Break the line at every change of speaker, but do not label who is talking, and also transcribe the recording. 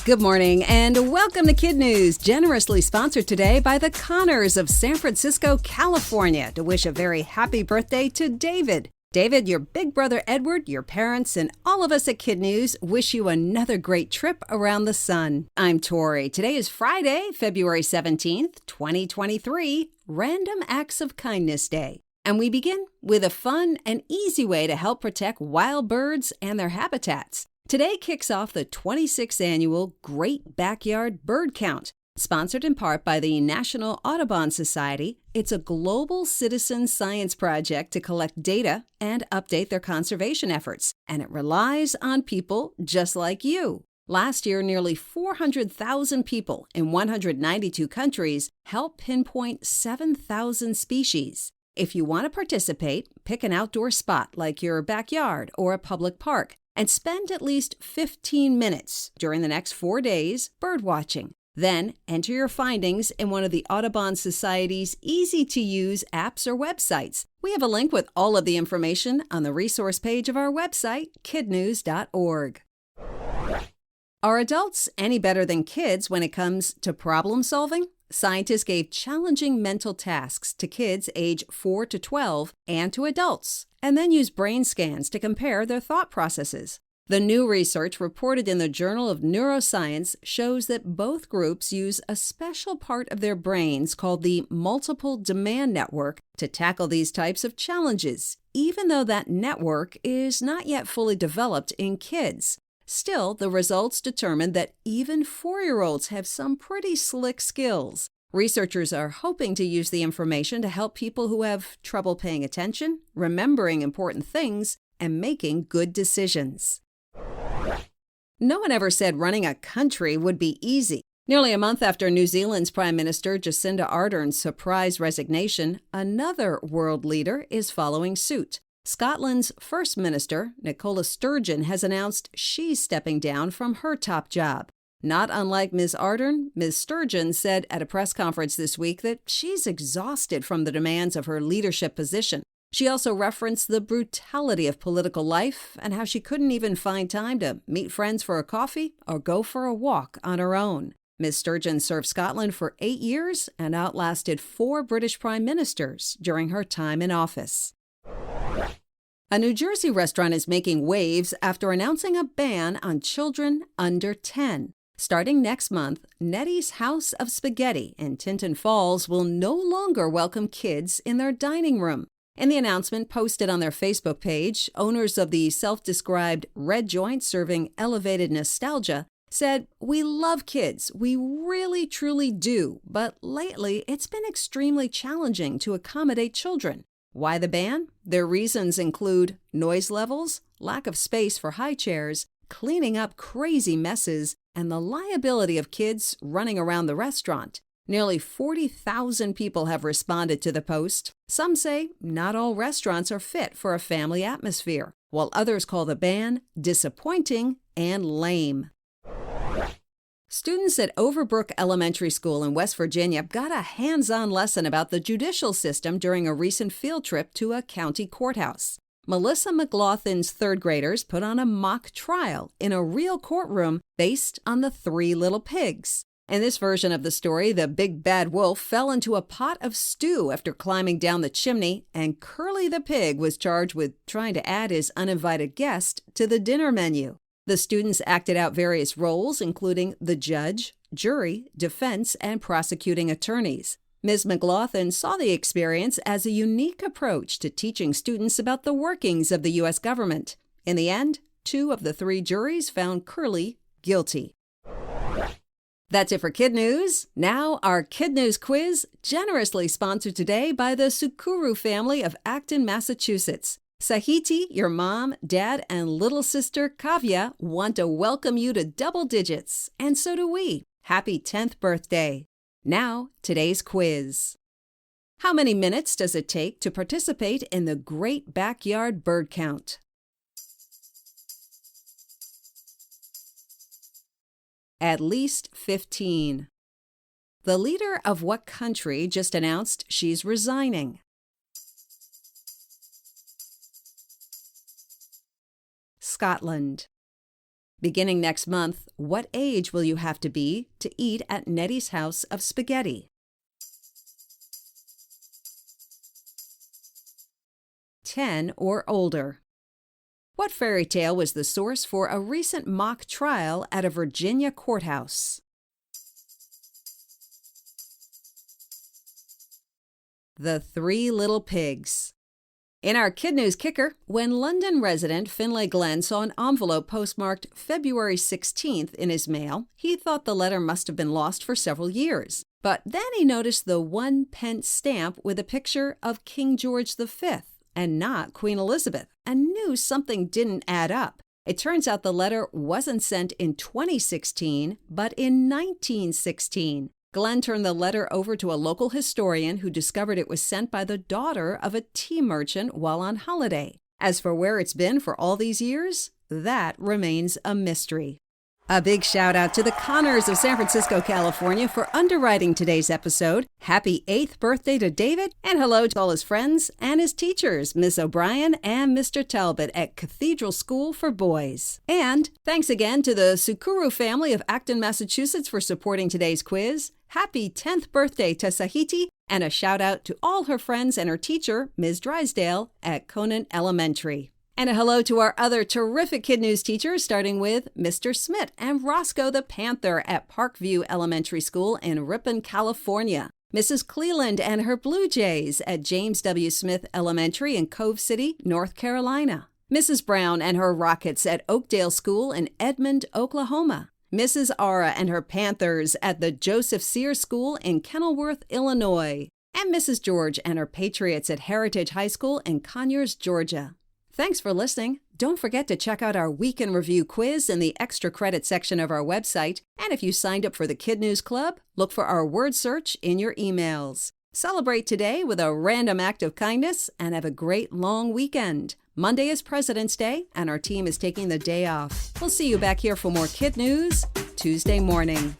Good morning and welcome to KidNuz, generously sponsored today by the Connors of San Francisco, California, to wish a very happy birthday to David. David, your big brother Edward, your parents, and all of us at KidNuz wish you another great trip around the sun. I'm Tori. Today is Friday, February 17th, 2023, Random Acts of Kindness Day. And we begin with a fun and easy way to help protect wild birds and their habitats. Today kicks off the 26th annual Great Backyard Bird Count. Sponsored in part by the National Audubon Society, it's a global citizen science project to collect data and update their conservation efforts, and it relies on people just like you. Last year, nearly 400,000 people in 192 countries helped pinpoint 7,000 species. If you want to participate, pick an outdoor spot like your backyard or a public park, and spend at least 15 minutes during the next 4 days birdwatching. Then enter your findings in one of the Audubon Society's easy-to-use apps or websites. We have a link with all of the information on the resource page of our website, kidnuz.org. Are adults any better than kids when it comes to problem solving? Scientists gave challenging mental tasks to kids age 4 to 12 and to adults, and then used brain scans to compare their thought processes. The new research reported in the Journal of Neuroscience shows that both groups use a special part of their brains called the multiple demand network to tackle these types of challenges, even though that network is not yet fully developed in kids. Still, the results determined that even 4-year-olds have some pretty slick skills. Researchers are hoping to use the information to help people who have trouble paying attention, remembering important things, and making good decisions. No one ever said running a country would be easy. Nearly a month after New Zealand's Prime Minister Jacinda Ardern's surprise resignation, another world leader is following suit. Scotland's First Minister, Nicola Sturgeon, has announced she's stepping down from her top job. Not unlike Ms. Ardern, Ms. Sturgeon said at a press conference this week that she's exhausted from the demands of her leadership position. She also referenced the brutality of political life and how she couldn't even find time to meet friends for a coffee or go for a walk on her own. Ms. Sturgeon served Scotland for 8 years and outlasted 4 British prime ministers during her time in office. A New Jersey restaurant is making waves after announcing a ban on children under 10. Starting next month, Nettie's House of Spaghetti in Tinton Falls will no longer welcome kids in their dining room. In the announcement posted on their Facebook page, owners of the self-described red joint serving elevated nostalgia said, "We love kids, we really truly do, but lately it's been extremely challenging to accommodate children." Why the ban? Their reasons include noise levels, lack of space for high chairs, cleaning up crazy messes, and the liability of kids running around the restaurant. Nearly 40,000 people have responded to the post. Some say not all restaurants are fit for a family atmosphere, while others call the ban disappointing and lame. Students at Overbrook Elementary School in West Virginia got a hands-on lesson about the judicial system during a recent field trip to a county courthouse. Melissa McLaughlin's third graders put on a mock trial in a real courtroom based on the 3 Little Pigs. In this version of the story, the big bad wolf fell into a pot of stew after climbing down the chimney, and Curly the pig was charged with trying to add his uninvited guest to the dinner menu. The students acted out various roles, including the judge, jury, defense, and prosecuting attorneys. Ms. McLaughlin saw the experience as a unique approach to teaching students about the workings of the U.S. government. In the end, 2 of the 3 juries found Curly guilty. That's it for KidNuz. Now, our KidNuz quiz, generously sponsored today by the Sukuru family of Acton, Massachusetts. Sahiti, your mom, dad, and little sister Kavya want to welcome you to double digits, and so do we. Happy 10th birthday. Now, today's quiz. How many minutes does it take to participate in the Great Backyard Bird Count? At least 15. The leader of what country just announced she's resigning? Scotland. Beginning next month, what age will you have to be to eat at Nettie's House of Spaghetti? 10 or older. What fairy tale was the source for a recent mock trial at a Virginia courthouse? The Three Little Pigs. In our KidNuz Kicker, when London resident Finlay Glenn saw an envelope postmarked February 16th in his mail, he thought the letter must have been lost for several years. But then he noticed the 1-pence stamp with a picture of King George V and not Queen Elizabeth, and knew something didn't add up. It turns out the letter wasn't sent in 2016, but in 1916. Glenn turned the letter over to a local historian who discovered it was sent by the daughter of a tea merchant while on holiday. As for where it's been for all these years, that remains a mystery. A big shout out to the Connors of San Francisco, California for underwriting today's episode. Happy 8th birthday to David, and hello to all his friends and his teachers, Miss O'Brien and Mr. Talbot at Cathedral School for Boys. And thanks again to the Sukuru family of Acton, Massachusetts for supporting today's quiz. Happy 10th birthday to Sahiti, and a shout out to all her friends and her teacher, Ms. Drysdale at Conant Elementary. And a hello to our other terrific KidNuz teachers, starting with Mr. Smith and Roscoe the Panther at Parkview Elementary School in Ripon, California. Mrs. Cleland and her Blue Jays at James W. Smith Elementary in Cove City, North Carolina. Mrs. Brown and her Rockets at Oakdale School in Edmond, Oklahoma. Mrs. Ara and her Panthers at the Joseph Sears School in Kenilworth, Illinois. And Mrs. George and her Patriots at Heritage High School in Conyers, Georgia. Thanks for listening. Don't forget to check out our Week in Review quiz in the extra credit section of our website. And if you signed up for the KidNuz Club, look for our word search in your emails. Celebrate today with a random act of kindness and have a great long weekend. Monday is President's Day, and our team is taking the day off. We'll see you back here for more KidNuz Tuesday morning.